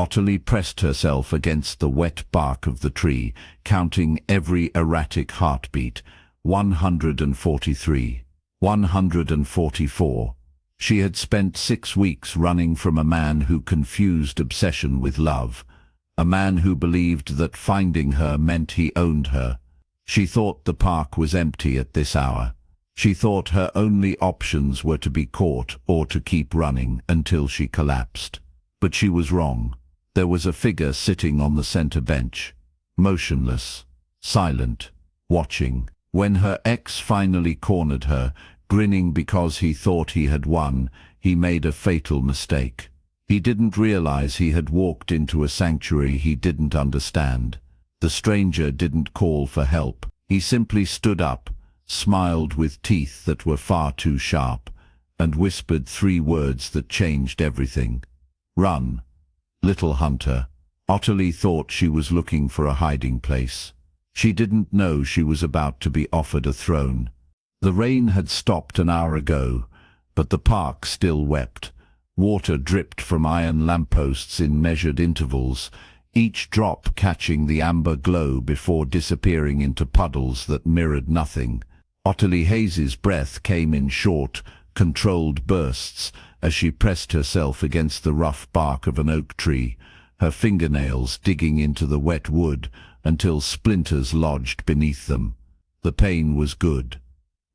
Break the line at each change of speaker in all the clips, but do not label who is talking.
Ottilie pressed herself against the wet bark of the tree, counting every erratic heartbeat. 143. 144. She had spent 6 weeks running from a man who confused obsession with love, a man who believed that finding her meant he owned her. She thought the park was empty at this hour. She thought her only options were to be caught or to keep running until she collapsed. But she was wrong. There was a figure sitting on the center bench, motionless, silent, watching. When her ex finally cornered her, grinning because he thought he had won, he made a fatal mistake. He didn't realize he had walked into a sanctuary he didn't understand. The stranger didn't call for help. He simply stood up, smiled with teeth that were far too sharp, and whispered 3 words that changed everything. "Run, little hunter." Ottilie thought she was looking for a hiding place. She didn't know she was about to be offered a throne. The rain had stopped an hour ago, but the park still wept. Water dripped from iron lampposts in measured intervals, each drop catching the amber glow before disappearing into puddles that mirrored nothing. Ottilie Haze's breath came in short, controlled bursts as she pressed herself against the rough bark of an oak tree, her fingernails digging into the wet wood until splinters lodged beneath them. The pain was good,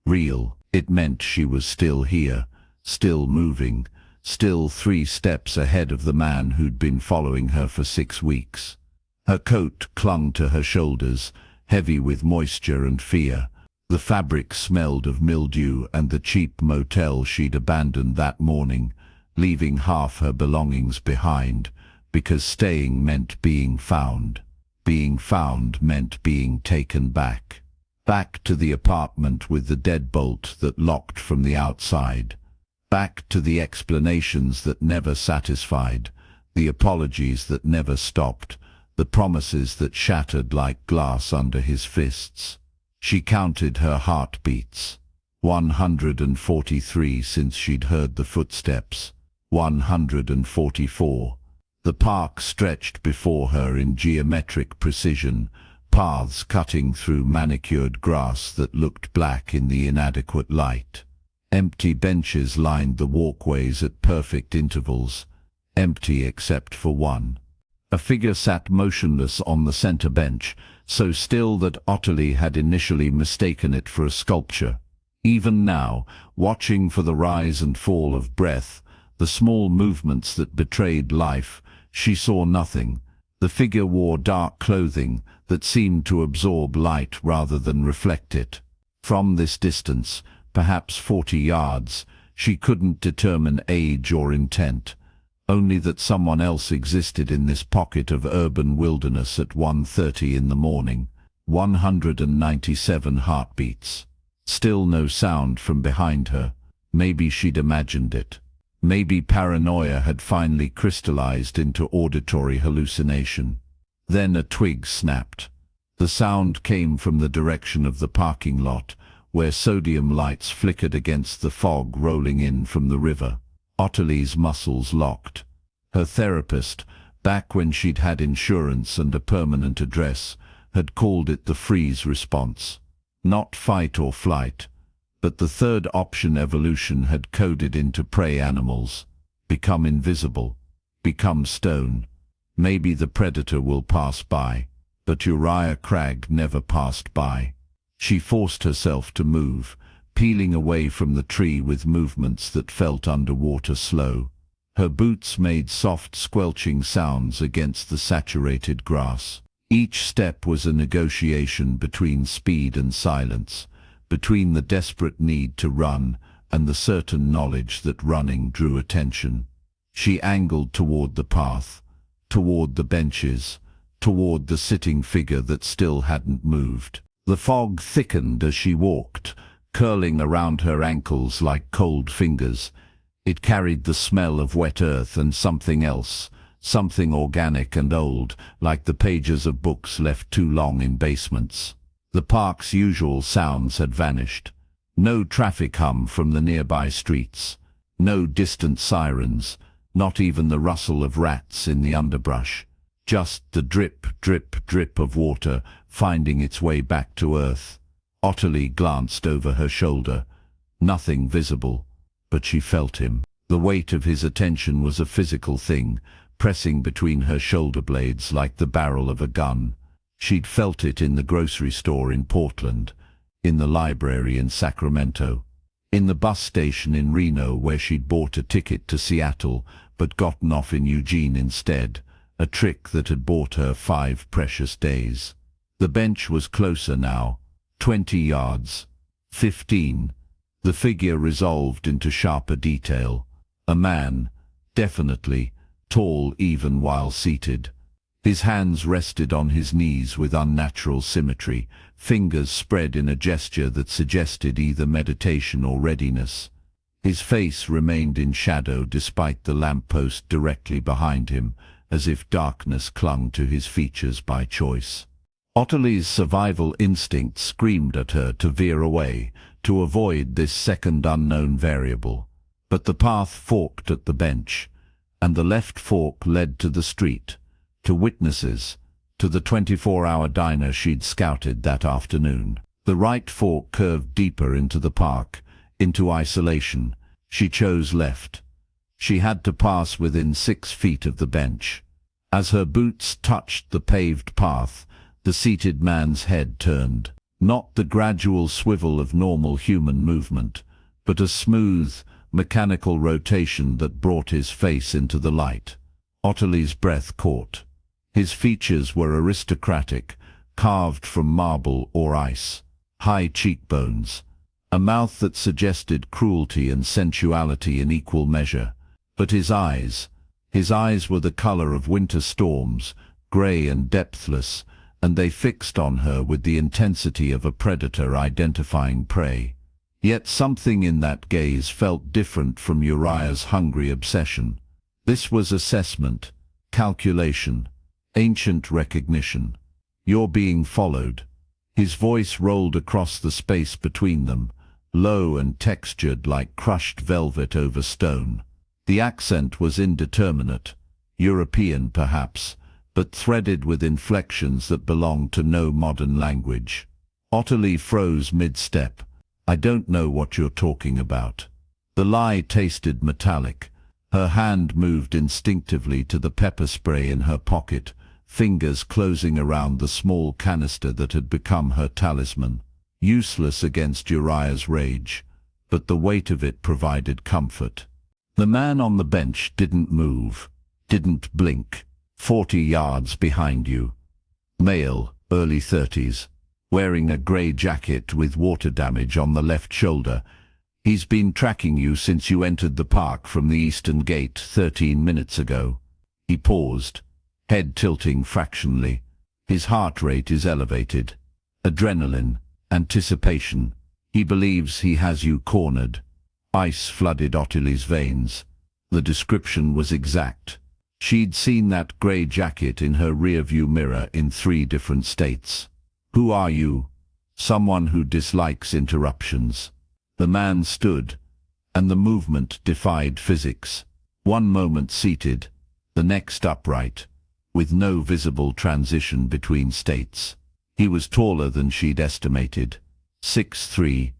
real. It meant she was still here, still moving, still 3 steps ahead of the man who'd been following her for 6 weeks. Her coat clung to her shoulders, heavy with moisture and fear. The fabric smelled of mildew and the cheap motel she'd abandoned that morning, leaving half her belongings behind, because staying meant being found. Being found meant being taken back. Back to the apartment with the deadbolt that locked from the outside. Back to the explanations that never satisfied, the apologies that never stopped, the promises that shattered like glass under his fists. She counted her heartbeats. 143 since she'd heard the footsteps. 144. The park stretched before her in geometric precision, paths cutting through manicured grass that looked black in the inadequate light. Empty benches lined the walkways at perfect intervals, empty except for one. A figure sat motionless on the center bench, so still that Ottilie had initially mistaken it for a sculpture. Even now, watching for the rise and fall of breath, the small movements that betrayed life, she saw nothing. The figure wore dark clothing that seemed to absorb light rather than reflect it. From this distance, perhaps 40 yards, she couldn't determine age or intent, only that someone else existed in this pocket of urban wilderness at 1:30 in the morning. 197 heartbeats. Still no sound from behind her. Maybe she'd imagined it. Maybe paranoia had finally crystallized into auditory hallucination. Then a twig snapped. The sound came from the direction of the parking lot, where sodium lights flickered against the fog rolling in from the river. Ottilie's muscles locked. Her therapist, back when she'd had insurance and a permanent address, had called it the freeze response. Not fight or flight, but the third option evolution had coded into prey animals. Become invisible. Become stone. Maybe the predator will pass by. But Uriah Cragg never passed by. She forced herself to move, peeling away from the tree with movements that felt underwater slow. Her boots made soft squelching sounds against the saturated grass. Each step was a negotiation between speed and silence, between the desperate need to run and the certain knowledge that running drew attention. She angled toward the path, toward the benches, toward the sitting figure that still hadn't moved. The fog thickened as she walked, curling around her ankles like cold fingers. It carried the smell of wet earth and something else, something organic and old, like the pages of books left too long in basements. The park's usual sounds had vanished. No traffic hum from the nearby streets. No distant sirens. Not even the rustle of rats in the underbrush. Just the drip, drip, drip of water finding its way back to earth. Ottilie glanced over her shoulder. Nothing visible, but she felt him. The weight of his attention was a physical thing, pressing between her shoulder blades like the barrel of a gun. She'd felt it in the grocery store in Portland, in the library in Sacramento, in the bus station in Reno where she'd bought a ticket to Seattle but gotten off in Eugene instead, a trick that had bought her 5 precious days. The bench was closer now, 20 yards, 15. The figure resolved into sharper detail. A man, definitely, tall even while seated. His hands rested on his knees with unnatural symmetry, fingers spread in a gesture that suggested either meditation or readiness. His face remained in shadow despite the lamppost directly behind him, as if darkness clung to his features by choice. Ottilie's survival instinct screamed at her to veer away, to avoid this second unknown variable. But the path forked at the bench, and the left fork led to the street, to witnesses, to the 24-hour diner she'd scouted that afternoon. The right fork curved deeper into the park, into isolation. She chose left. She had to pass within 6 feet of the bench. As her boots touched the paved path, the seated man's head turned. Not the gradual swivel of normal human movement, but a smooth, mechanical rotation that brought his face into the light. Ottilie's breath caught. His features were aristocratic, carved from marble or ice. High cheekbones. A mouth that suggested cruelty and sensuality in equal measure. But his eyes were the color of winter storms, gray and depthless, and they fixed on her with the intensity of a predator identifying prey. Yet something in that gaze felt different from Uriah's hungry obsession. This was assessment, calculation, ancient recognition. You're being followed. His voice rolled across the space between them, low and textured like crushed velvet over stone. The accent was indeterminate, European perhaps, but threaded with inflections that belonged to no modern language. Ottilie froze mid-step. I don't know what you're talking about. The lie tasted metallic. Her hand moved instinctively to the pepper spray in her pocket, fingers closing around the small canister that had become her talisman. Useless against Uriah's rage, but the weight of it provided comfort. The man on the bench didn't move, didn't blink. 40 yards behind you. Male, early 30s, wearing a grey jacket with water damage on the left shoulder. He's been tracking you since you entered the park from the eastern gate 13 minutes ago. He paused, head tilting fractionally. His heart rate is elevated. Adrenaline, anticipation. He believes he has you cornered. Ice flooded Ottilie's veins. The description was exact. She'd seen that grey jacket in her rearview mirror in 3 different states. Who are you? Someone who dislikes interruptions. The man stood, and the movement defied physics. One moment seated, the next upright, with no visible transition between states. He was taller than she'd estimated, 6'3",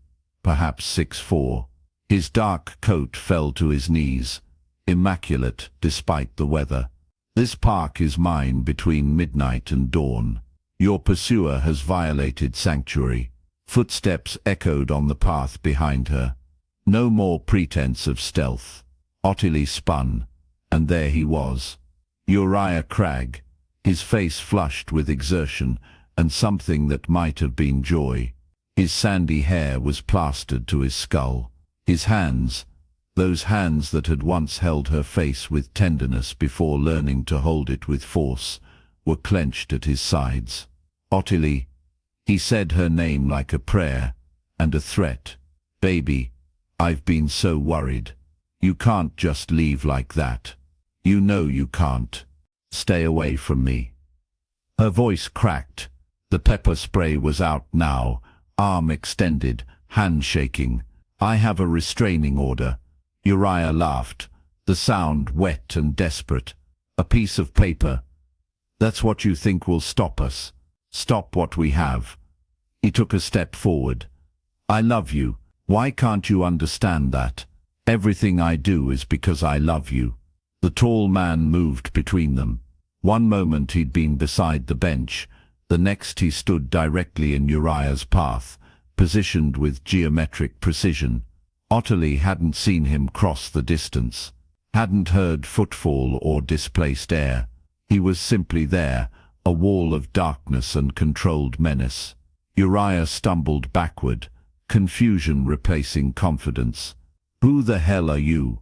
perhaps 6'4". His dark coat fell to his knees, immaculate despite the weather. This park is mine between midnight and dawn. Your pursuer has violated sanctuary. Footsteps echoed on the path behind her. No more pretense of stealth. Ottilie spun, and there he was. Uriah Cragg, his face flushed with exertion and something that might have been joy. His sandy hair was plastered to his skull. His hands, those hands that had once held her face with tenderness before learning to hold it with force, were clenched at his sides. Ottilie, he said her name like a prayer and a threat. Baby, I've been so worried. You can't just leave like that. You know you can't. Stay away from me. Her voice cracked. The pepper spray was out now, arm extended, hand shaking. I have a restraining order. Uriah laughed, The sound wet and desperate. A piece of paper. That's what you think will stop us. Stop what we have. He took a step forward. I love you. Why can't you understand that? Everything I do is because I love you. The tall man moved between them. One moment he'd been beside the bench, the next he stood directly in Uriah's path, positioned with geometric precision. Ottilie hadn't seen him cross the distance, hadn't heard footfall or displaced air. He was simply there, a wall of darkness and controlled menace. Uriah stumbled backward, confusion replacing confidence. Who the hell are you?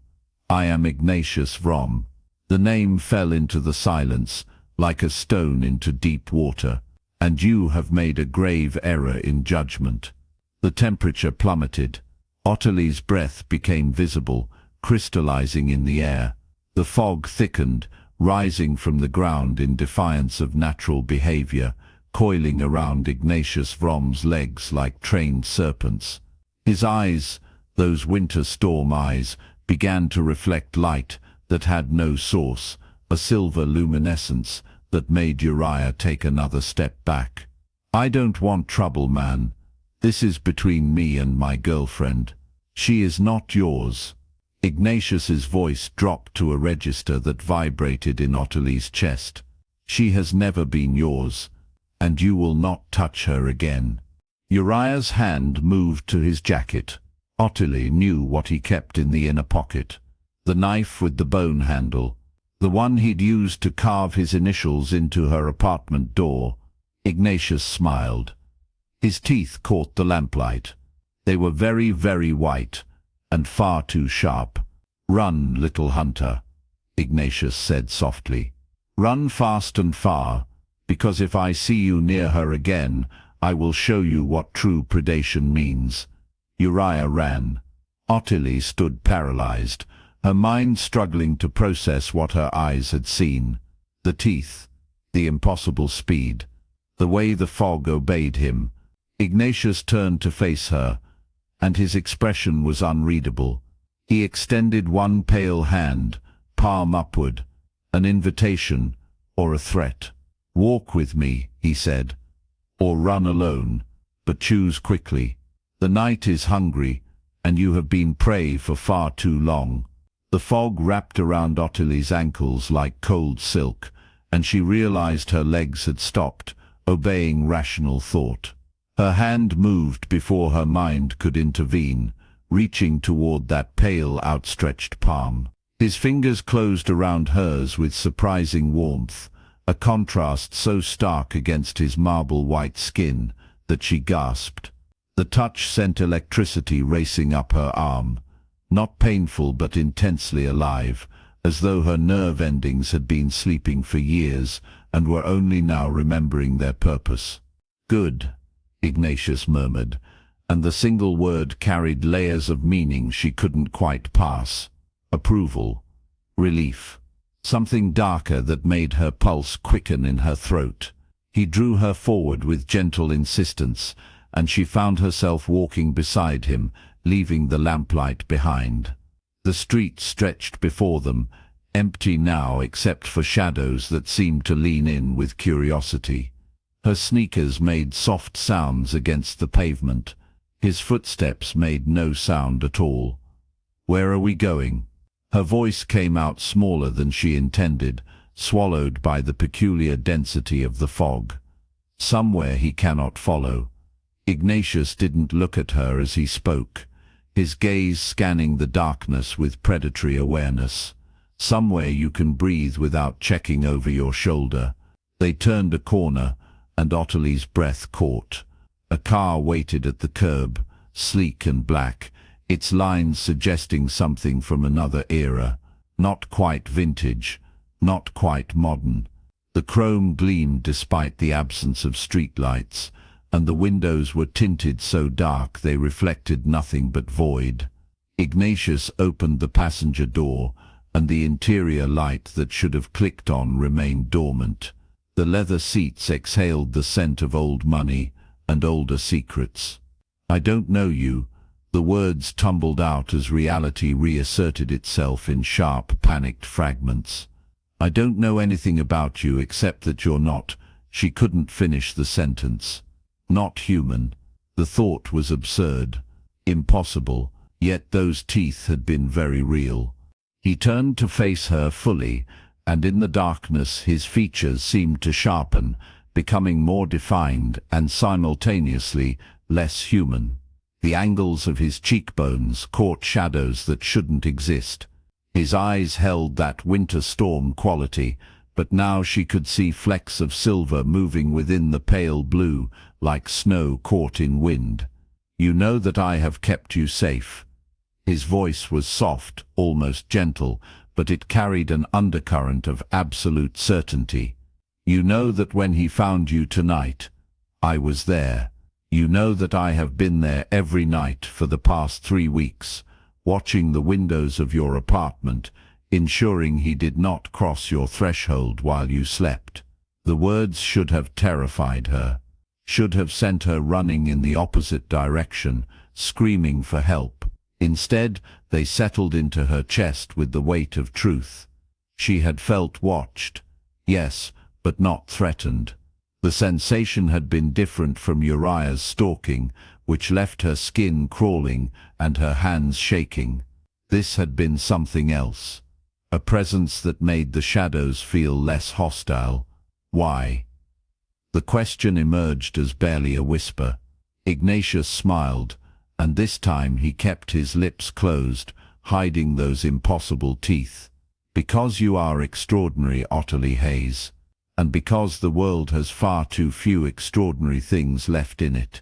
I am Ignatius Vrom. The name fell into the silence, like a stone into deep water. And you have made a grave error in judgment. The temperature plummeted. Ottilie's breath became visible, crystallizing in the air. The fog thickened, rising from the ground in defiance of natural behavior, coiling around Ignatius Vrom's legs like trained serpents. His eyes, those winter storm eyes, began to reflect light that had no source, a silver luminescence that made Uriah take another step back. I don't want trouble, man. This is between me and my girlfriend. She is not yours. Ignatius's voice dropped to a register that vibrated in Ottilie's chest. She has never been yours, and you will not touch her again. Uriah's hand moved to his jacket. Ottilie knew what he kept in the inner pocket. The knife with the bone handle, the one he'd used to carve his initials into her apartment door. Ignatius smiled. His teeth caught the lamplight. They were very, very white, and far too sharp. Run, little hunter, Ignatius said softly. Run fast and far, because if I see you near her again, I will show you what true predation means. Uriah ran. Ottilie stood paralyzed, her mind struggling to process what her eyes had seen. The teeth, the impossible speed, the way the fog obeyed him. Ignatius turned to face her, and his expression was unreadable. He extended one pale hand, palm upward, an invitation or a threat. Walk with me, he said, or run alone, but choose quickly. The night is hungry, and you have been prey for far too long. The fog wrapped around Ottilie's ankles like cold silk, and she realized her legs had stopped, obeying rational thought. Her hand moved before her mind could intervene, reaching toward that pale, outstretched palm. His fingers closed around hers with surprising warmth, a contrast so stark against his marble-white skin that she gasped. The touch sent electricity racing up her arm, not painful but intensely alive, as though her nerve endings had been sleeping for years and were only now remembering their purpose. Good, Ignatius murmured, and the single word carried layers of meaning she couldn't quite pass. Approval, relief, something darker that made her pulse quicken in her throat. He drew her forward with gentle insistence, and she found herself walking beside him, leaving the lamplight behind. The street stretched before them, empty now except for shadows that seemed to lean in with curiosity. Her sneakers made soft sounds against the pavement. His footsteps made no sound at all. Where are we going? Her voice came out smaller than she intended, swallowed by the peculiar density of the fog. Somewhere he cannot follow. Ignatius didn't look at her as he spoke, his gaze scanning the darkness with predatory awareness. Somewhere you can breathe without checking over your shoulder. They turned a corner, and Ottilie's breath caught. A car waited at the curb, sleek and black, its lines suggesting something from another era. Not quite vintage, not quite modern. The chrome gleamed despite the absence of streetlights, and the windows were tinted so dark they reflected nothing but void. Ignatius opened the passenger door, and the interior light that should have clicked on remained dormant. The leather seats exhaled the scent of old money and older secrets. I don't know you, The words tumbled out as reality reasserted itself in sharp, panicked fragments. I don't know anything about you except that you're not. She couldn't finish the sentence. Not human. The thought was absurd. Impossible. Yet those teeth had been very real. He turned to face her fully, and in the darkness his features seemed to sharpen, becoming more defined and simultaneously less human. The angles of his cheekbones caught shadows that shouldn't exist. His eyes held that winter storm quality, but now she could see flecks of silver moving within the pale blue, like snow caught in wind. You know that I have kept you safe. His voice was soft, almost gentle, but it carried an undercurrent of absolute certainty. You know that when he found you tonight, I was there. You know that I have been there every night for the past 3 weeks, watching the windows of your apartment, ensuring he did not cross your threshold while you slept. The words should have terrified her, should have sent her running in the opposite direction, screaming for help. Instead, they settled into her chest with the weight of truth. She had felt watched, yes, but not threatened. The sensation had been different from Uriah's stalking, which left her skin crawling and her hands shaking. This had been something else. A presence that made the shadows feel less hostile. Why? The question emerged as barely a whisper. Ignatius smiled, and this time he kept his lips closed, hiding those impossible teeth. Because you are extraordinary, Ottilie Haze, and because the world has far too few extraordinary things left in it.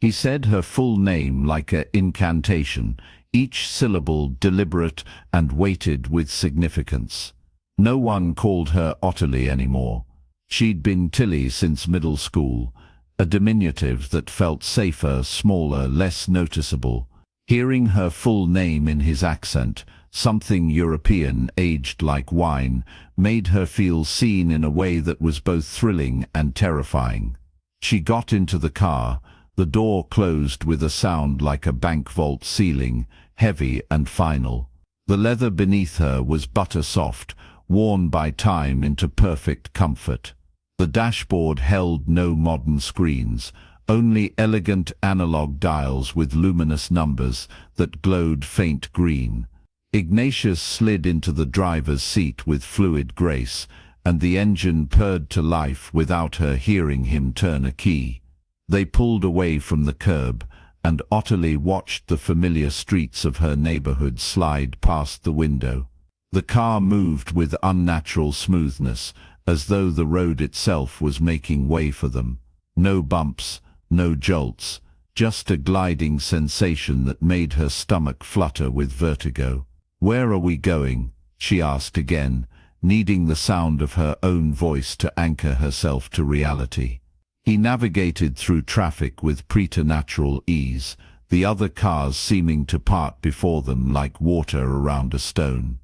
He said her full name like an incantation, each syllable deliberate and weighted with significance. No one called her Ottilie anymore. She'd been Tilly since middle school, a diminutive that felt safer, smaller, less noticeable. Hearing her full name in his accent, something European, aged like wine, made her feel seen in a way that was both thrilling and terrifying. She got into the car. The door closed with a sound like a bank vault ceiling, heavy and final. The leather beneath her was butter soft, worn by time into perfect comfort. The dashboard held no modern screens, only elegant analog dials with luminous numbers that glowed faint green. Ignatius slid into the driver's seat with fluid grace, and the engine purred to life without her hearing him turn a key. They pulled away from the curb, and Ottilie watched the familiar streets of her neighborhood slide past the window. The car moved with unnatural smoothness, as though the road itself was making way for them. No bumps, no jolts, just a gliding sensation that made her stomach flutter with vertigo. "Where are we going?" she asked again, needing the sound of her own voice to anchor herself to reality. He navigated through traffic with preternatural ease, the other cars seeming to part before them like water around a stone.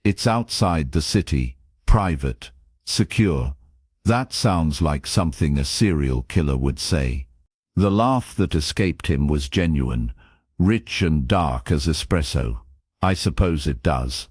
"It's outside the city, private, secure." That sounds like something a serial killer would say. The laugh that escaped him was genuine, rich and dark as espresso. "I suppose it does.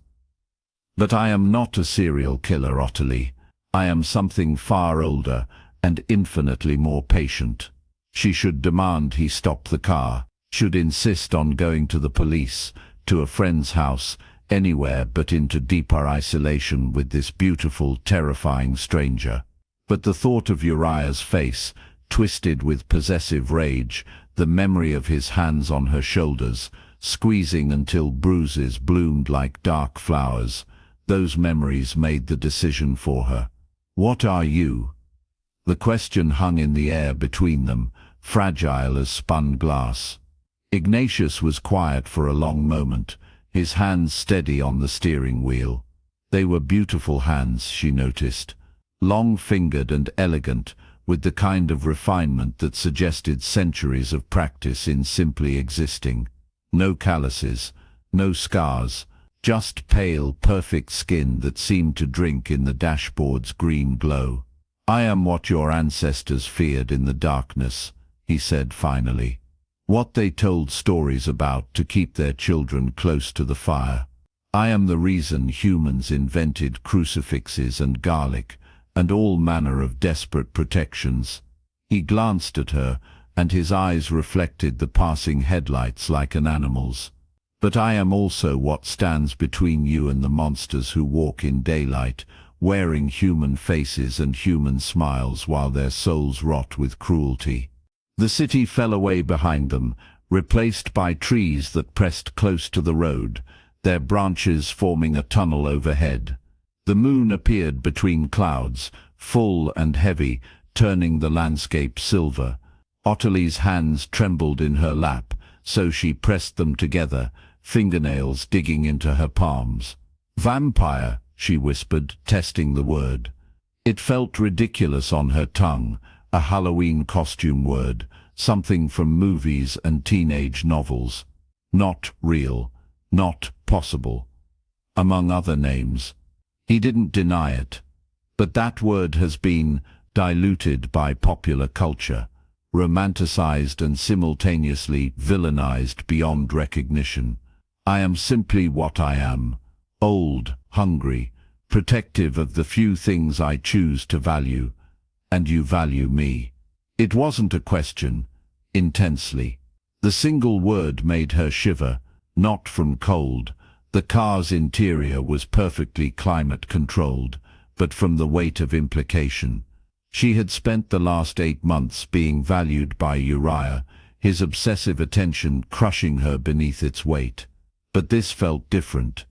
But I am not a serial killer, Ottilie. I am something far older and infinitely more patient." She should demand he stop the car, should insist on going to the police, to a friend's house, anywhere but into deeper isolation with this beautiful, terrifying stranger. But the thought of Uriah's face, twisted with possessive rage, the memory of his hands on her shoulders, squeezing until bruises bloomed like dark flowers, those memories made the decision for her. "What are you?" The question hung in the air between them, fragile as spun glass. Ignatius was quiet for a long moment, his hands steady on the steering wheel. They were beautiful hands, she noticed, long-fingered and elegant, with the kind of refinement that suggested centuries of practice in simply existing. No calluses, no scars, just pale, perfect skin that seemed to drink in the dashboard's green glow. "I am what your ancestors feared in the darkness," he said finally. what they told stories about to keep their children close to the fire. I am the reason humans invented crucifixes and garlic, and all manner of desperate protections. He glanced at her, and his eyes reflected the passing headlights like an animal's. But I am also what stands between you and the monsters who walk in daylight, wearing human faces and human smiles while their souls rot with cruelty. The city fell away behind them, replaced by trees that pressed close to the road, their branches forming a tunnel overhead. The moon appeared between clouds, full and heavy, turning the landscape silver. Ottilie's hands trembled in her lap, so she pressed them together, fingernails digging into her palms. "Vampire," she whispered, testing the word. It felt ridiculous on her tongue, a Halloween costume word, something from movies and teenage novels. Not real, not possible, among other names. He didn't deny it. But that word has been diluted by popular culture, romanticized and simultaneously villainized beyond recognition. I am simply what I am, old, hungry, protective of the few things I choose to value, and you value me. It wasn't a question, intensely. The single word made her shiver, not from cold. The car's interior was perfectly climate-controlled, but from the weight of implication. She had spent the last 8 months being valued by Uriah, his obsessive attention crushing her beneath its weight. But this felt different.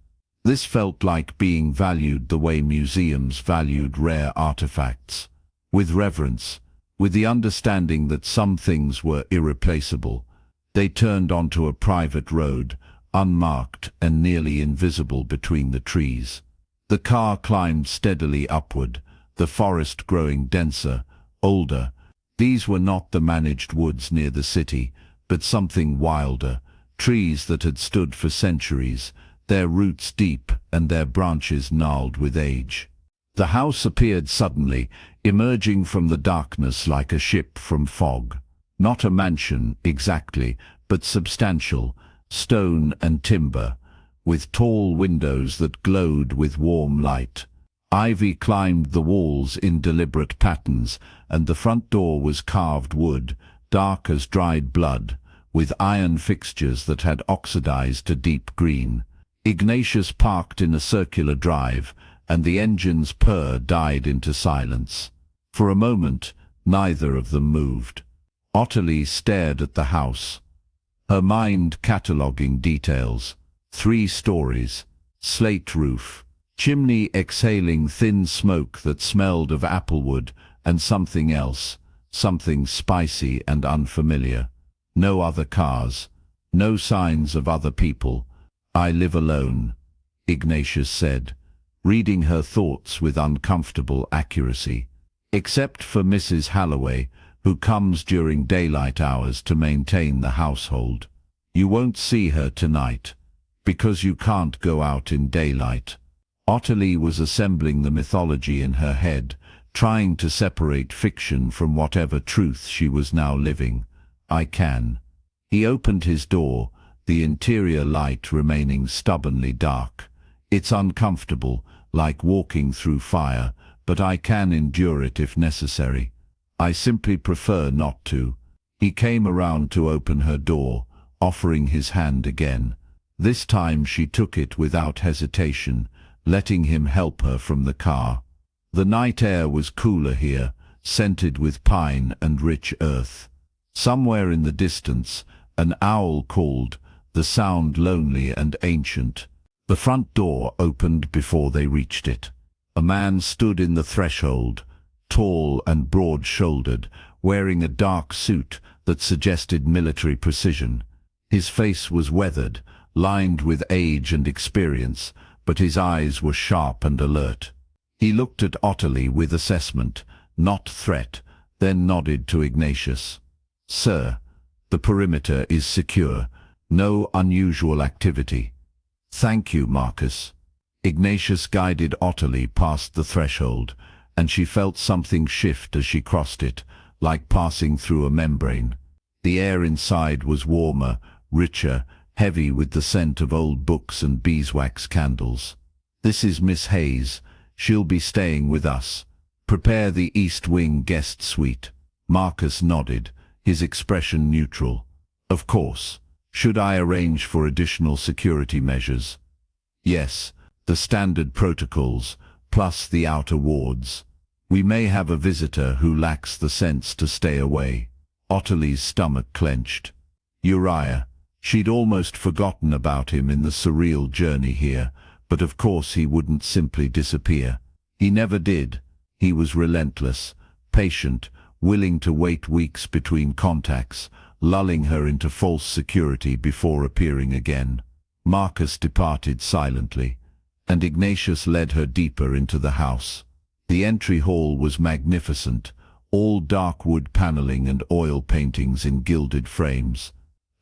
This felt like being valued the way museums valued rare artifacts. With reverence, with the understanding that some things were irreplaceable. They turned onto a private road, unmarked and nearly invisible between the trees. The car climbed steadily upward, the forest growing denser, older. These were not the managed woods near the city, but something wilder, trees that had stood for centuries, their roots deep and their branches gnarled with age. The house appeared suddenly, emerging from the darkness like a ship from fog. Not a mansion, exactly, but substantial, stone and timber, with tall windows that glowed with warm light. Ivy climbed the walls in deliberate patterns, and the front door was carved wood, dark as dried blood, with iron fixtures that had oxidized to deep green. Ignatius parked in a circular drive, and the engine's purr died into silence. For a moment, neither of them moved. Ottilie stared at the house, her mind cataloguing details. 3 stories, slate roof, chimney exhaling thin smoke that smelled of applewood and something else, something spicy and unfamiliar. No other cars, no signs of other people. "I live alone," Ignatius said, reading her thoughts with uncomfortable accuracy. "Except for Mrs. Halloway, who comes during daylight hours to maintain the household. You won't see her tonight, because you can't go out in daylight." Ottilie was assembling the mythology in her head, trying to separate fiction from whatever truth she was now living. "I can." He opened his door, the interior light remaining stubbornly dark. "It's uncomfortable, like walking through fire, but I can endure it if necessary. I simply prefer not to." He came around to open her door, offering his hand again. This time she took it without hesitation, letting him help her from the car. The night air was cooler here, scented with pine and rich earth. Somewhere in the distance, an owl called, the sound lonely and ancient. The front door opened before they reached it. A man stood in the threshold, tall and broad-shouldered, wearing a dark suit that suggested military precision. His face was weathered, lined with age and experience, but his eyes were sharp and alert. He looked at Ottilie with assessment, not threat, then nodded to Ignatius. "Sir, the perimeter is secure. No unusual activity." "Thank you, Marcus." Ignatius guided Ottilie past the threshold, and she felt something shift as she crossed it, like passing through a membrane. The air inside was warmer, richer, heavy with the scent of old books and beeswax candles. "This is Miss Haze. She'll be staying with us. Prepare the East Wing guest suite." Marcus nodded, his expression neutral. "Of course. Should I arrange for additional security measures?" "Yes, the standard protocols, plus the outer wards. We may have a visitor who lacks the sense to stay away." Ottilie's stomach clenched. Uriah. She'd almost forgotten about him in the surreal journey here, but of course he wouldn't simply disappear. He never did. He was relentless, patient, willing to wait weeks between contacts, lulling her into false security before appearing again. Marcus departed silently, and Ignatius led her deeper into the house. The entry hall was magnificent, all dark wood paneling and oil paintings in gilded frames.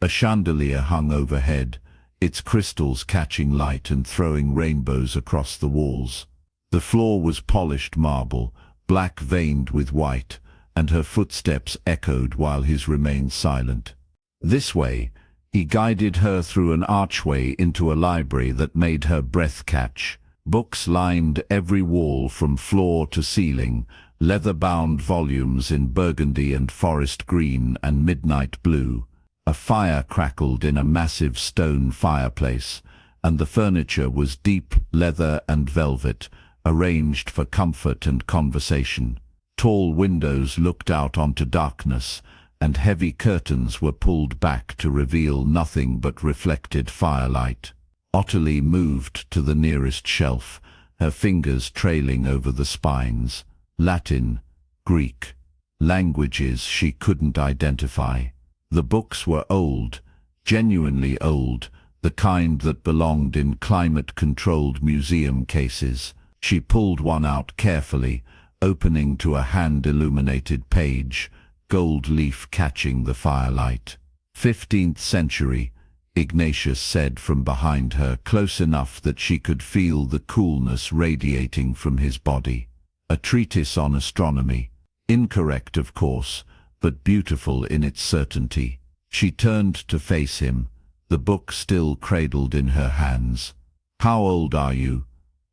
A chandelier hung overhead, its crystals catching light and throwing rainbows across the walls. The floor was polished marble, black veined with white, and her footsteps echoed while his remained silent. "This way." He guided her through an archway into a library that made her breath catch. Books lined every wall from floor to ceiling, leather-bound volumes in burgundy and forest green and midnight blue. A fire crackled in a massive stone fireplace, and the furniture was deep leather and velvet, arranged for comfort and conversation. Tall windows looked out onto darkness, and heavy curtains were pulled back to reveal nothing but reflected firelight. Ottilie moved to the nearest shelf, her fingers trailing over the spines. Latin, Greek, languages she couldn't identify. The books were old, genuinely old, the kind that belonged in climate-controlled museum cases. She pulled one out carefully, opening to a hand-illuminated page, gold leaf catching the firelight. 15th century, Ignatius said from behind her, close enough that she could feel the coolness radiating from his body. A treatise on astronomy. Incorrect, of course, but beautiful in its certainty. She turned to face him, the book still cradled in her hands. "How old are you?"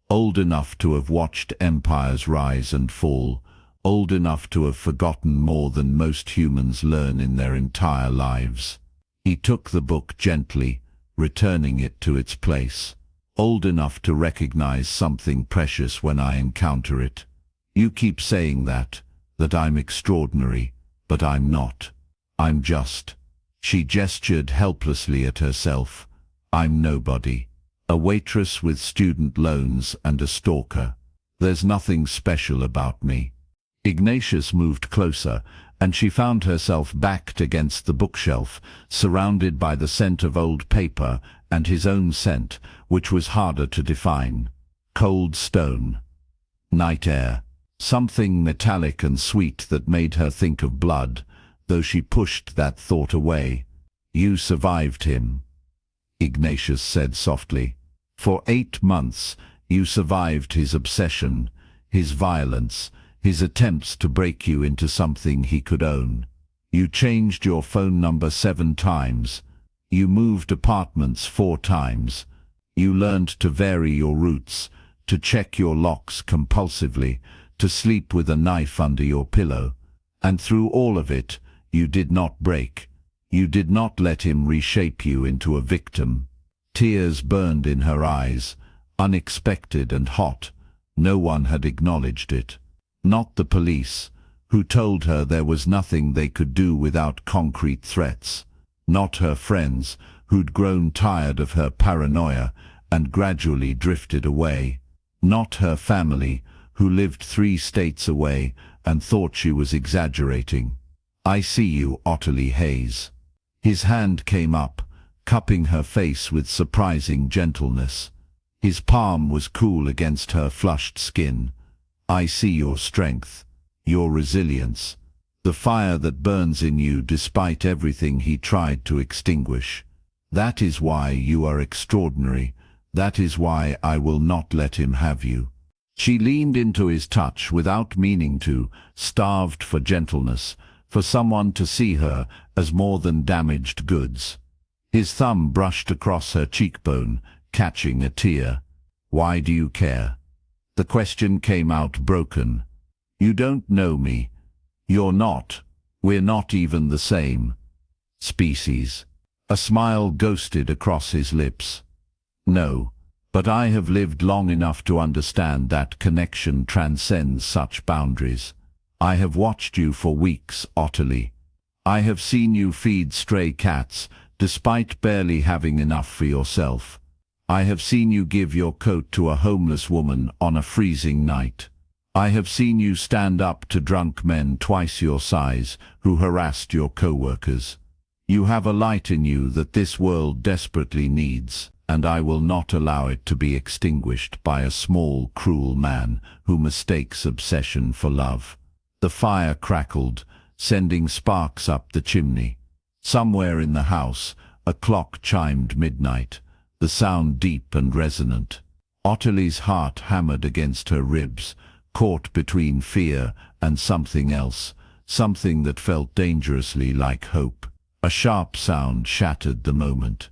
"Old enough to have watched empires rise and fall, old enough to have forgotten more than most humans learn in their entire lives." He took the book gently, returning it to its place. "Old enough to recognize something precious when I encounter it. You keep saying that I'm extraordinary, but I'm not. I'm just." She gestured helplessly at herself. "I'm nobody. A waitress with student loans and a stalker. There's nothing special about me." Ignatius moved closer, and she found herself backed against the bookshelf, surrounded by the scent of old paper and his own scent, which was harder to define. Cold stone. Night air. Something metallic and sweet that made her think of blood, though she pushed that thought away. "You survived him," Ignatius said softly. "For 8 months you survived his obsession, his violence, his attempts to break you into something he could own. You changed your phone number 7 times. You moved apartments 4 times. You learned to vary your routes, to check your locks compulsively, to sleep with a knife under your pillow. And through all of it, you did not break. You did not let him reshape you into a victim." Tears burned in her eyes, unexpected and hot. No one had acknowledged it. Not the police, who told her there was nothing they could do without concrete threats. Not her friends, who'd grown tired of her paranoia and gradually drifted away. Not her family, who lived 3 states away and thought she was exaggerating. "I see you, Ottilie Haze." His hand came up, cupping her face with surprising gentleness. His palm was cool against her flushed skin. "I see your strength, your resilience, the fire that burns in you despite everything he tried to extinguish. That is why you are extraordinary. That is why I will not let him have you." She leaned into his touch without meaning to, starved for gentleness, for someone to see her as more than damaged goods. His thumb brushed across her cheekbone, catching a tear. "Why do you care?" The question came out broken. "You don't know me. You're not. We're not even the same species." A smile ghosted across his lips. "No, but I have lived long enough to understand that connection transcends such boundaries. I have watched you for weeks, Ottilie. I have seen you feed stray cats, despite barely having enough for yourself. I have seen you give your coat to a homeless woman on a freezing night. I have seen you stand up to drunk men twice your size who harassed your co-workers. You have a light in you that this world desperately needs, and I will not allow it to be extinguished by a small, cruel man who mistakes obsession for love." The fire crackled, sending sparks up the chimney. Somewhere in the house, a clock chimed midnight, the sound deep and resonant. Ottilie's heart hammered against her ribs, caught between fear and something else, something that felt dangerously like hope. A sharp sound shattered the moment.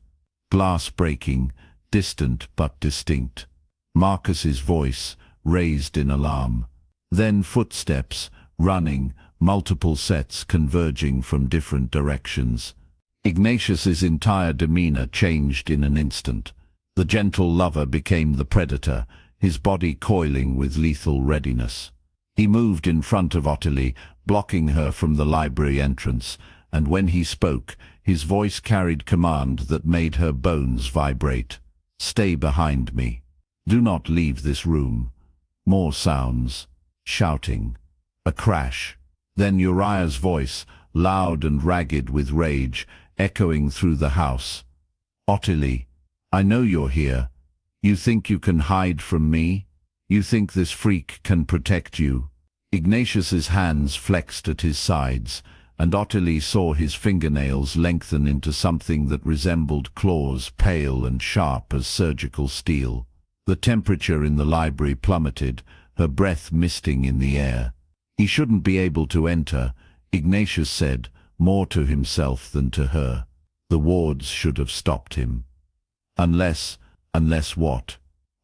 Glass breaking, distant but distinct. Marcus's voice, raised in alarm. Then footsteps, running, multiple sets converging from different directions. Ignatius's entire demeanor changed in an instant. The gentle lover became the predator, his body coiling with lethal readiness. He moved in front of Ottilie, blocking her from the library entrance, and when he spoke, his voice carried command that made her bones vibrate. "Stay behind me. Do not leave this room." More sounds. Shouting. A crash. Then Uriah's voice, loud and ragged with rage, echoing through the house. "Ottilie, I know you're here. You think you can hide from me? You think this freak can protect you?" Ignatius's hands flexed at his sides, and Ottilie saw his fingernails lengthen into something that resembled claws, pale and sharp as surgical steel. The temperature in the library plummeted, her breath misting in the air. "He shouldn't be able to enter," Ignatius said, more to himself than to her. "The wards should have stopped him." Unless what?"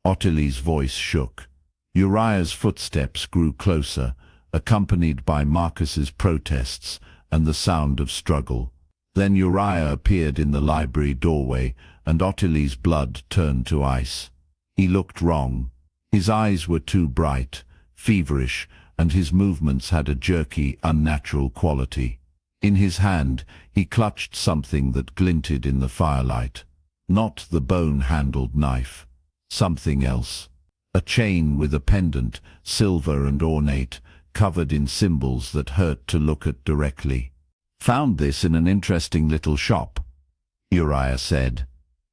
Ottilie's voice shook. Uriah's footsteps grew closer, accompanied by Marcus's protests and the sound of struggle. Then Uriah appeared in the library doorway, and Ottilie's blood turned to ice. He looked wrong. His eyes were too bright, feverish, and his movements had a jerky, unnatural quality. In his hand, he clutched something that glinted in the firelight. Not the bone-handled knife. Something else. A chain with a pendant, silver and ornate, covered in symbols that hurt to look at directly. "Found this in an interesting little shop," Uriah said,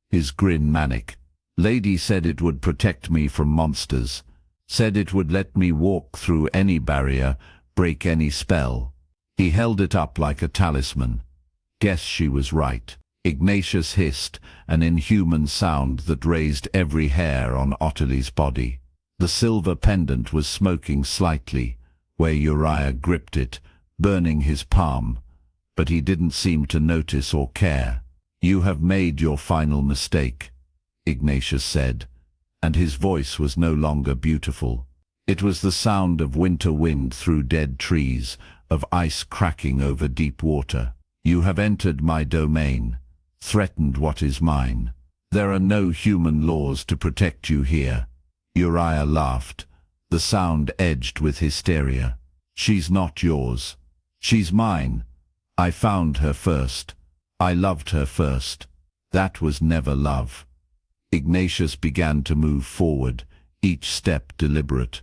his grin manic. "Lady said it would protect me from monsters. Said it would let me walk through any barrier, break any spell." He held it up like a talisman. Guess she was right. Ignatius hissed, an inhuman sound that raised every hair on Ottilie's body. The silver pendant was smoking slightly, where Uriah gripped it, burning his palm, but he didn't seem to notice or care. "You have made your final mistake," Ignatius said, and his voice was no longer beautiful. It was the sound of winter wind through dead trees, of ice cracking over deep water. "You have entered my domain, threatened what is mine. There are no human laws to protect you here." Uriah laughed, the sound edged with hysteria. "She's not yours. She's mine. I found her first. I loved her first. That was never love." Ignatius began to move forward, each step deliberate,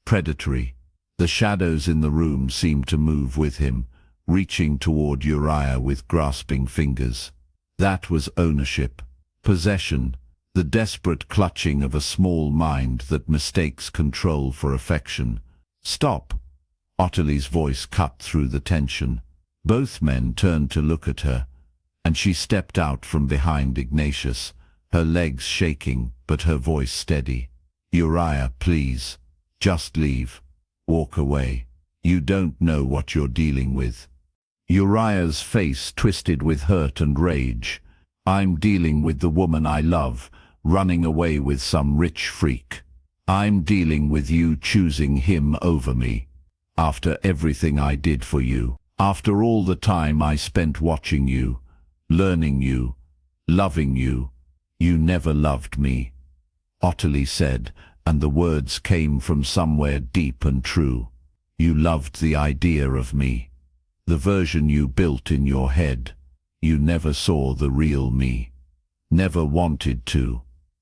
predatory. The shadows in the room seemed to move with him, reaching toward Uriah with grasping fingers. That was ownership, possession, the desperate clutching of a small mind that mistakes control for affection. "Stop!" Ottilie's voice cut through the tension. Both men turned to look at her, and she stepped out from behind Ignatius, her legs shaking but her voice steady. "Uriah, please. Just leave. Walk away. You don't know what you're dealing with." Uriah's face twisted with hurt and rage. I'm dealing with the woman I love, running away with some rich freak. I'm dealing with you choosing him over me. After everything I did for you, after all the time I spent watching you, learning you, loving you, you never loved me. Ottilie said, and the words came from somewhere deep and true. You loved the idea of me, the version you built in your head. You never saw the real me. Never wanted to.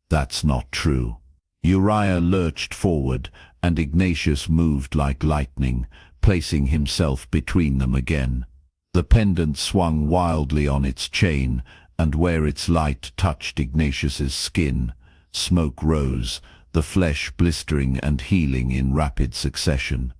That's not true. Uriah lurched forward, and Ignatius moved like lightning, placing himself between them again. The pendant swung wildly on its chain, and where its light touched Ignatius's skin, smoke rose, the flesh blistering and healing in rapid succession.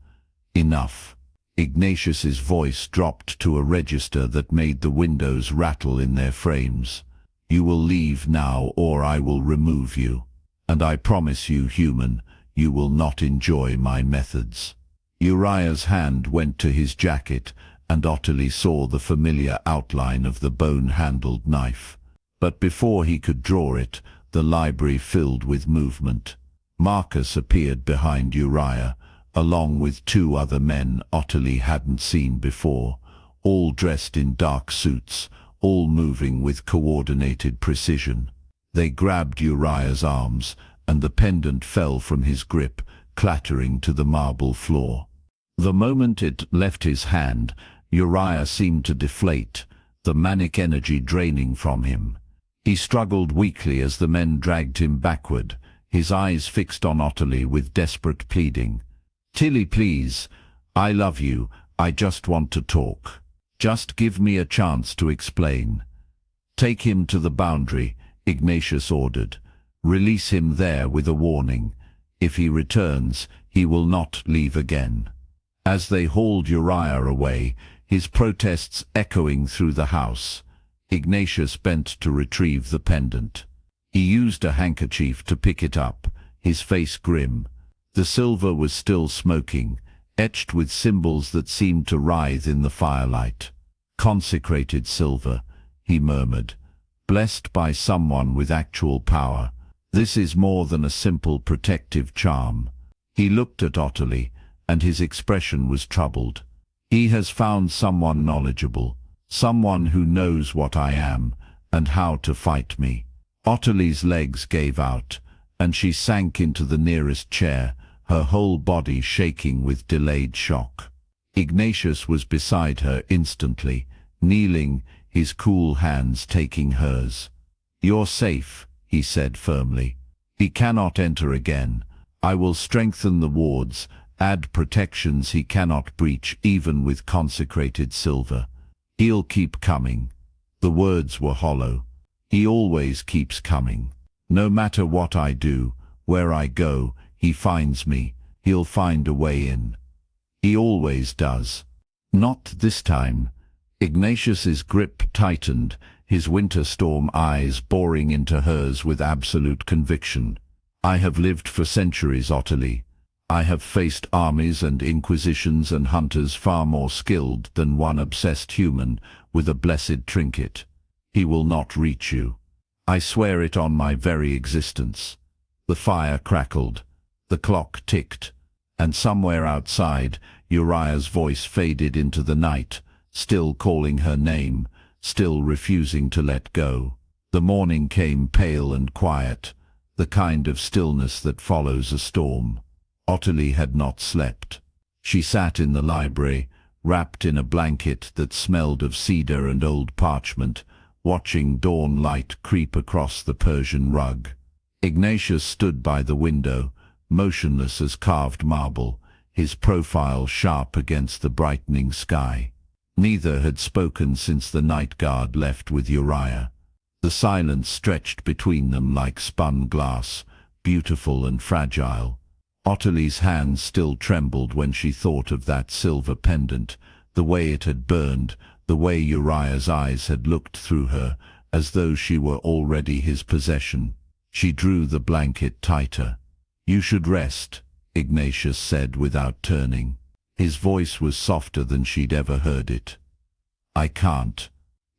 Enough. Ignatius's voice dropped to a register that made the windows rattle in their frames. You will leave now, or I will remove you. And I promise you, human, you will not enjoy my methods. Uriah's hand went to his jacket, and Ottilie saw the familiar outline of the bone-handled knife. But before he could draw it, the library filled with movement. Marcus appeared behind Uriah, along with two other men Ottilie hadn't seen before, all dressed in dark suits, all moving with coordinated precision. They grabbed Uriah's arms, and the pendant fell from his grip, clattering to the marble floor. The moment it left his hand, Uriah seemed to deflate, the manic energy draining from him. He struggled weakly as the men dragged him backward, his eyes fixed on Ottilie with desperate pleading. "Tilly, please. I love you. I just want to talk. Just give me a chance to explain." "Take him to the boundary," Ignatius ordered. "Release him there with a warning. If he returns, he will not leave again." As they hauled Uriah away, his protests echoing through the house, Ignatius bent to retrieve the pendant. He used a handkerchief to pick it up, his face grim. The silver was still smoking, etched with symbols that seemed to writhe in the firelight. "Consecrated silver," he murmured, "blessed by someone with actual power. This is more than a simple protective charm." He looked at Ottilie, and his expression was troubled. "He has found someone knowledgeable, someone who knows what I am, and how to fight me." Ottilie's legs gave out, and she sank into the nearest chair, her whole body shaking with delayed shock. Ignatius was beside her instantly, kneeling, his cool hands taking hers. "You're safe," he said firmly. "He cannot enter again. I will strengthen the wards, add protections he cannot breach even with consecrated silver. He'll keep coming." The words were hollow. "He always keeps coming. No matter what I do, where I go, he finds me. He'll find a way in. He always does." "Not this time." Ignatius's grip tightened, his winter storm eyes boring into hers with absolute conviction. "I have lived for centuries, Ottilie. I have faced armies and inquisitions and hunters far more skilled than one obsessed human with a blessed trinket. He will not reach you. I swear it on my very existence." The fire crackled. The clock ticked. And somewhere outside, Uriah's voice faded into the night, still calling her name, still refusing to let go. The morning came pale and quiet, the kind of stillness that follows a storm. Ottilie had not slept. She sat in the library, wrapped in a blanket that smelled of cedar and old parchment, watching dawn light creep across the Persian rug. Ignatius stood by the window, motionless as carved marble, his profile sharp against the brightening sky. Neither had spoken since the night guard left with Uriah. The silence stretched between them like spun glass, beautiful and fragile. Ottilie's hands still trembled when she thought of that silver pendant, the way it had burned, the way Uriah's eyes had looked through her, as though she were already his possession. She drew the blanket tighter. "You should rest," Ignatius said without turning. His voice was softer than she'd ever heard it. I can't.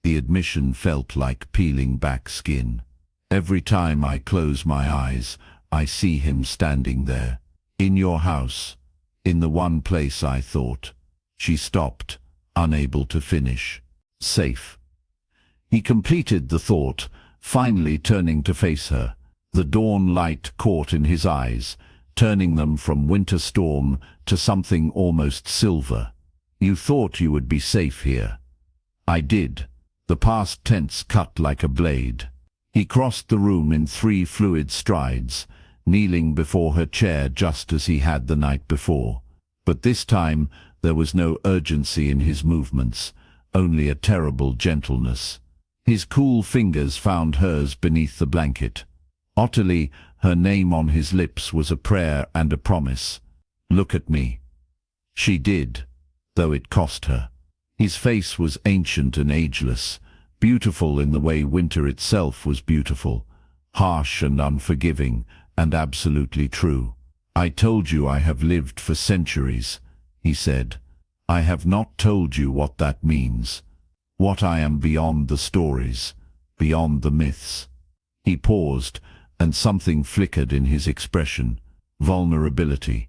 The admission felt like peeling back skin. Every time I close my eyes, I see him standing there. In your house. In the one place I thought. She stopped, unable to finish. Safe. He completed the thought, finally turning to face her. The dawn light caught in his eyes, turning them from winter storm to something almost silver. You thought you would be safe here. I did. The past tense cut like a blade. He crossed the room in 3 fluid strides, kneeling before her chair just as he had the night before. But this time there was no urgency in his movements, only a terrible gentleness. His cool fingers found hers beneath the blanket. Ottilie, her name on his lips, was a prayer and a promise. Look at me. She did, though it cost her. His face was ancient and ageless, beautiful in the way winter itself was beautiful, harsh and unforgiving, and absolutely true. I told you I have lived for centuries, he said. I have not told you what that means. What I am beyond the stories, beyond the myths. He paused, and something flickered in his expression. Vulnerability.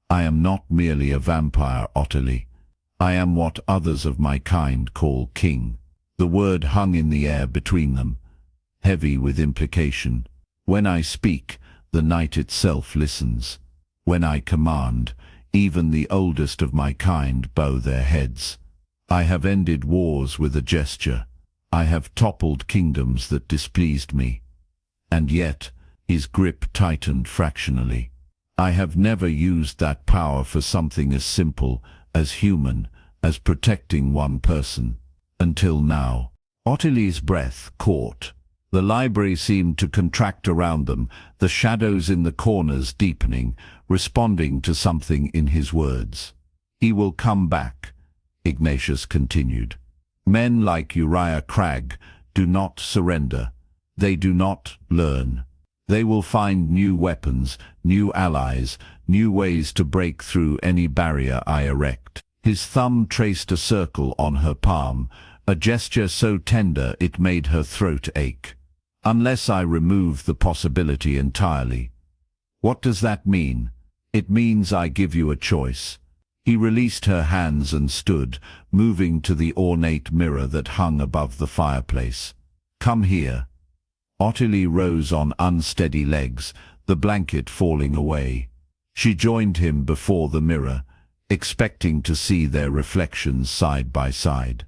I am not merely a vampire, Ottilie. I am what others of my kind call king. The word hung in the air between them, heavy with implication. When I speak, the night itself listens. When I command, even the oldest of my kind bow their heads. I have ended wars with a gesture. I have toppled kingdoms that displeased me. And yet, his grip tightened fractionally. I have never used that power for something as simple, as human, as protecting one person. Until now. Ottilie's breath caught. The library seemed to contract around them, the shadows in the corners deepening, responding to something in his words. He will come back, Ignatius continued. Men like Uriah do not surrender. They do not learn. They will find new weapons, new allies, new ways to break through any barrier I erect. His thumb traced a circle on her palm, a gesture so tender it made her throat ache. Unless I remove the possibility entirely. What does that mean? It means I give you a choice. He released her hands and stood, moving to the ornate mirror that hung above the fireplace. Come here. Ottilie rose on unsteady legs, the blanket falling away. She joined him before the mirror, expecting to see their reflections side by side.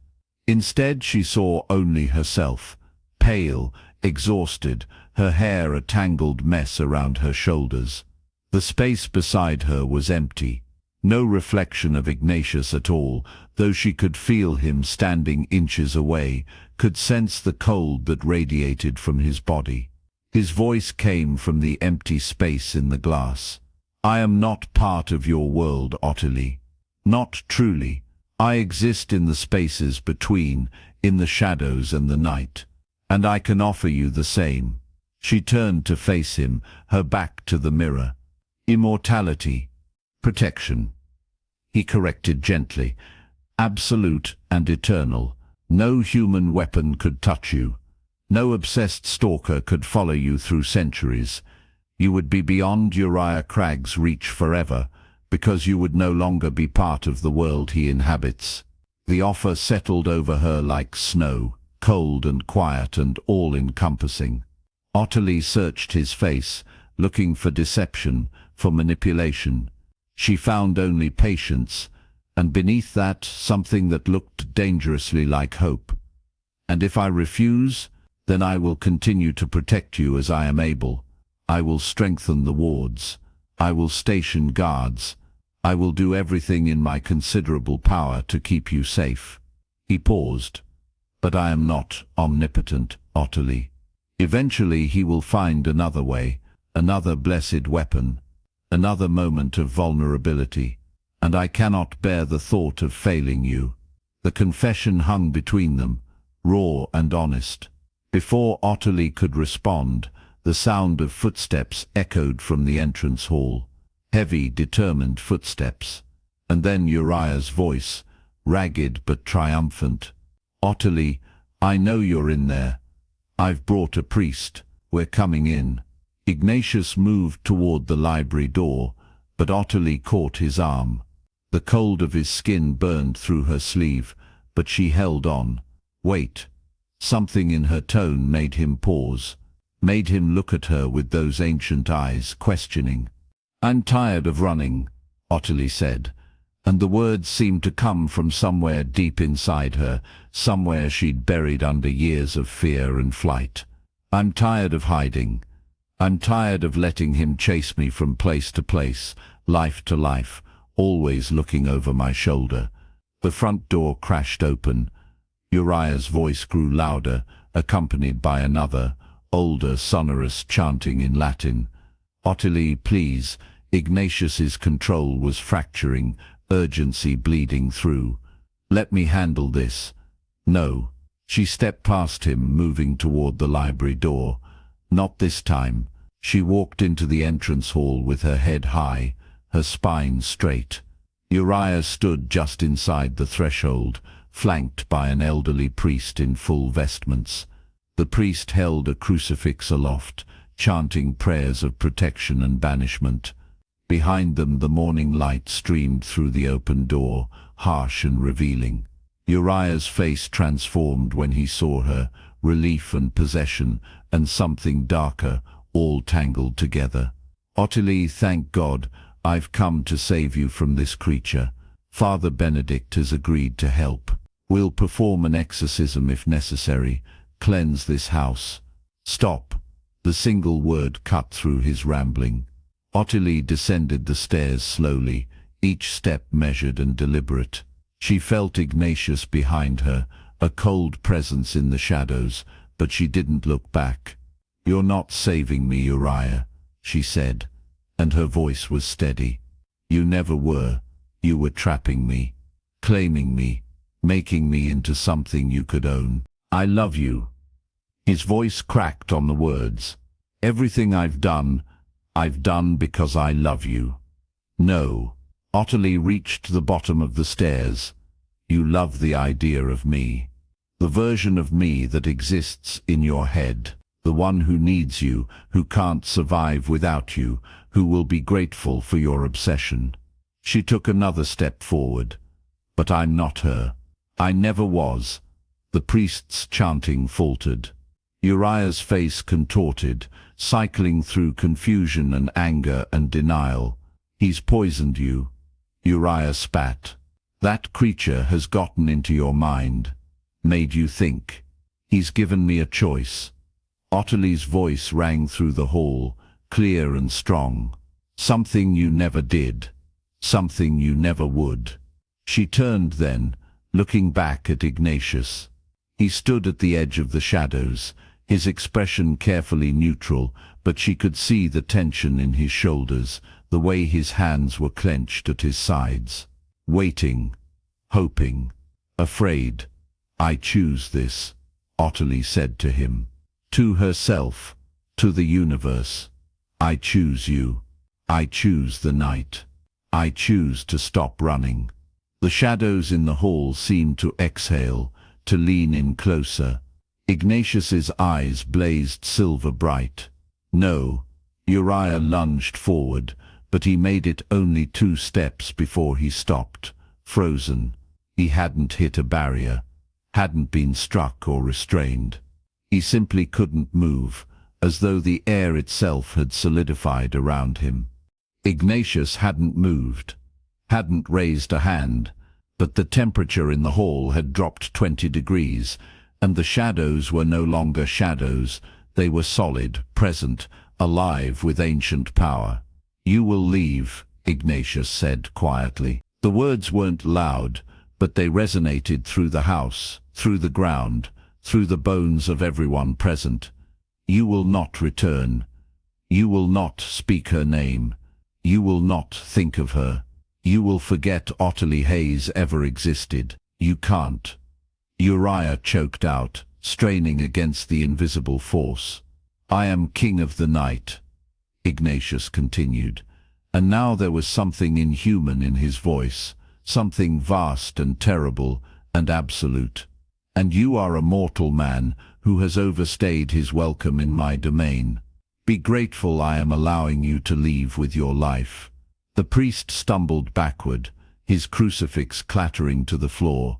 Instead she saw only herself, pale, exhausted, her hair a tangled mess around her shoulders. The space beside her was empty, no reflection of Ignatius at all, though she could feel him standing inches away, could sense the cold that radiated from his body. His voice came from the empty space in the glass. I am not part of your world, Ottilie. Not truly. I exist in the spaces between, in the shadows and the night. And I can offer you the same. She turned to face him, her back to the mirror. Immortality. Protection. He corrected gently. Absolute and eternal. No human weapon could touch you. No obsessed stalker could follow you through centuries. You would be beyond Uriah's reach forever, because you would no longer be part of the world he inhabits. The offer settled over her like snow, cold and quiet and all-encompassing. Ottilie searched his face, looking for deception, for manipulation. She found only patience, and beneath that, something that looked dangerously like hope. And if I refuse, then I will continue to protect you as I am able. I will strengthen the wards. I will station guards. I will do everything in my considerable power to keep you safe. He paused. But I am not omnipotent, Ottilie. Eventually he will find another way, another blessed weapon, another moment of vulnerability, and I cannot bear the thought of failing you. The confession hung between them, raw and honest. Before Ottilie could respond, the sound of footsteps echoed from the entrance hall, heavy, determined footsteps, and then Uriah's voice, ragged but triumphant. Ottilie, I know you're in there. I've brought a priest. We're coming in. Ignatius moved toward the library door, but Ottilie caught his arm. The cold of his skin burned through her sleeve, but she held on. Wait. Something in her tone made him pause, made him look at her with those ancient eyes, questioning. I'm tired of running, Ottilie said, and the words seemed to come from somewhere deep inside her, somewhere she'd buried under years of fear and flight. I'm tired of hiding. I'm tired of letting him chase me from place to place, life to life, always looking over my shoulder. The front door crashed open. Uriah's voice grew louder, accompanied by another, older, sonorous chanting in Latin. Ottilie, please. Ignatius's control was fracturing, urgency bleeding through. Let me handle this. No. She stepped past him, moving toward the library door. Not this time. She walked into the entrance hall with her head high, her spine straight. Uriah stood just inside the threshold, flanked by an elderly priest in full vestments. The priest held a crucifix aloft, chanting prayers of protection and banishment. Behind them the morning light streamed through the open door, harsh and revealing. Uriah's face transformed when he saw her, relief and possession, and something darker, all tangled together. Ottilie, thank God, I've come to save you from this creature. Father Benedict has agreed to help. We'll perform an exorcism if necessary, cleanse this house. Stop. The single word cut through his rambling. Ottilie descended the stairs slowly, each step measured and deliberate. She felt Ignatius behind her, a cold presence in the shadows, but she didn't look back. You're not saving me, Uriah, she said, and her voice was steady. You never were. You were trapping me, claiming me, making me into something you could own. I love you. His voice cracked on the words. Everything I've done because I love you. No. Ottilie reached the bottom of the stairs. You love the idea of me. The version of me that exists in your head. The one who needs you, who can't survive without you, who will be grateful for your obsession. She took another step forward. But I'm not her. I never was. The priest's chanting faltered. Uriah's face contorted, cycling through confusion and anger and denial. He's poisoned you. Uriah spat. That creature has gotten into your mind, made you think. He's given me a choice. Ottilie's voice rang through the hall, clear and strong. Something you never did. Something you never would. She turned then, looking back at Ignatius. He stood at the edge of the shadows, his expression carefully neutral, but she could see the tension in his shoulders, the way his hands were clenched at his sides. Waiting, hoping, afraid. I choose this, Ottilie said to him. To herself, to the universe. I choose you. I choose the night. I choose to stop running. The shadows in the hall seemed to exhale, to lean in closer. Ignatius's eyes blazed silver bright. No. Uriah lunged forward, but he made it only 2 steps before he stopped, frozen. He hadn't hit a barrier, hadn't been struck or restrained. He simply couldn't move, as though the air itself had solidified around him. Ignatius hadn't moved, hadn't raised a hand, but the temperature in the hall had dropped 20 degrees, and the shadows were no longer shadows. They were solid, present, alive with ancient power. You will leave, Ignatius said quietly. The words weren't loud, but they resonated through the house, through the ground, through the bones of everyone present. You will not return. You will not speak her name. You will not think of her. You will forget Ottilie Haze ever existed. You can't. Uriah choked out, straining against the invisible force. I am king of the night, Ignatius continued, and now there was something inhuman in his voice, something vast and terrible and absolute. and you are a mortal man who has overstayed his welcome in my domain. Be grateful I am allowing you to leave with your life." The priest stumbled backward, his crucifix clattering to the floor.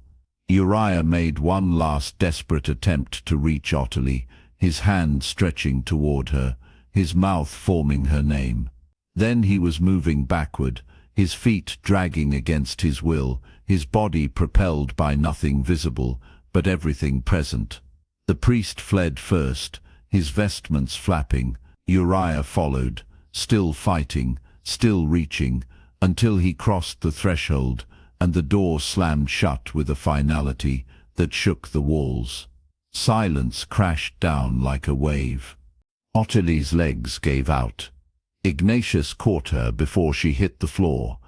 Uriah made one last desperate attempt to reach Ottilie, his hand stretching toward her, his mouth forming her name. Then he was moving backward, his feet dragging against his will, his body propelled by nothing visible, but everything present. The priest fled first, his vestments flapping. Uriah followed, still fighting, still reaching, until he crossed the threshold, and the door slammed shut with a finality that shook the walls. Silence crashed down like a wave. Ottilie's legs gave out. Ignatius caught her before she hit the floor,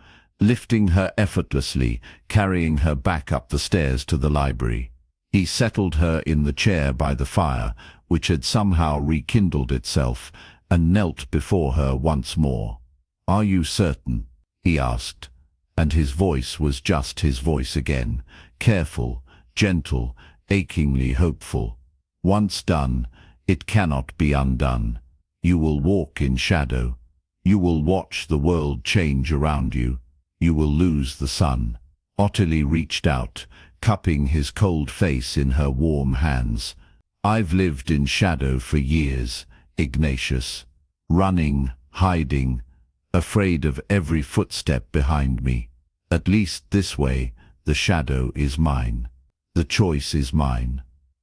lifting her effortlessly, carrying her back up the stairs to the library. He settled her in the chair by the fire, which had somehow rekindled itself, and knelt before her once more. "Are you certain?" he asked, and his voice was just his voice again, careful, gentle, achingly hopeful. "Once done, it cannot be undone. You will walk in shadow. You will watch the world change around you. You will lose the sun." Ottilie reached out, cupping his cold face in her warm hands. "I've lived in shadow for years, Ignatius, running, hiding, afraid of every footstep behind me. At least this way, the shadow is mine. The choice is mine."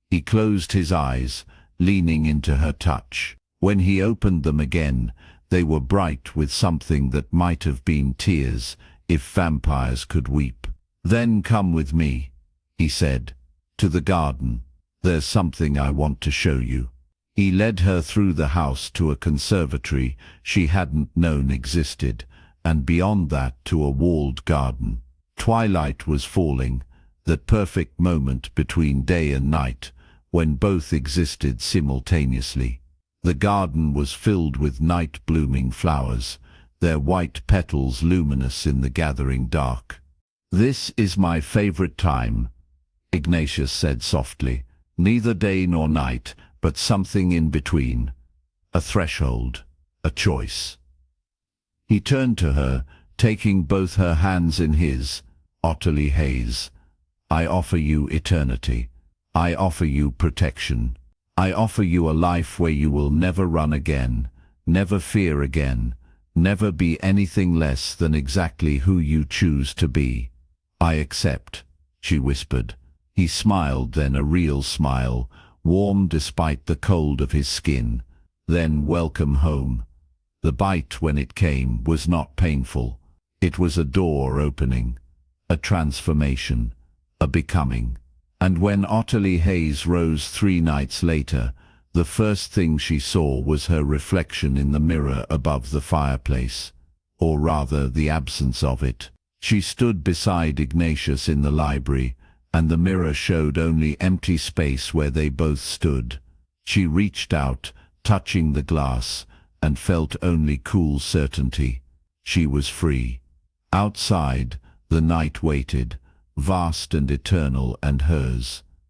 He closed his eyes, leaning into her touch. When he opened them again, they were bright with something that might have been tears, if vampires could weep. "Then come with me," he said, "to the garden. There's something I want to show you." He led her through the house to a conservatory she hadn't known existed, and beyond that to a walled garden. Twilight was falling, that perfect moment between day and night, when both existed simultaneously. The garden was filled with night-blooming flowers, their white petals luminous in the gathering dark. "This is my favorite time," Ignatius said softly. "Neither day nor night, but something in between. A threshold, a choice." He turned to her, taking both her hands in his. "Ottilie Haze, I offer you eternity. I offer you protection. I offer you a life where you will never run again, never fear again, never be anything less than exactly who you choose to be." "I accept," she whispered. He smiled, then a real smile, warm despite the cold of his skin. "Then welcome home." The bite, when it came, was not painful. It was a door opening, a transformation, a becoming. And when Ottilie Haze rose 3 nights later, the first thing she saw was her reflection in the mirror above the fireplace, or rather the absence of it. She stood beside Ignatius in the library, and the mirror showed only empty space where they both stood. She reached out, touching the glass, and felt only cool certainty. She was free. Outside, the night waited, vast and eternal and hers.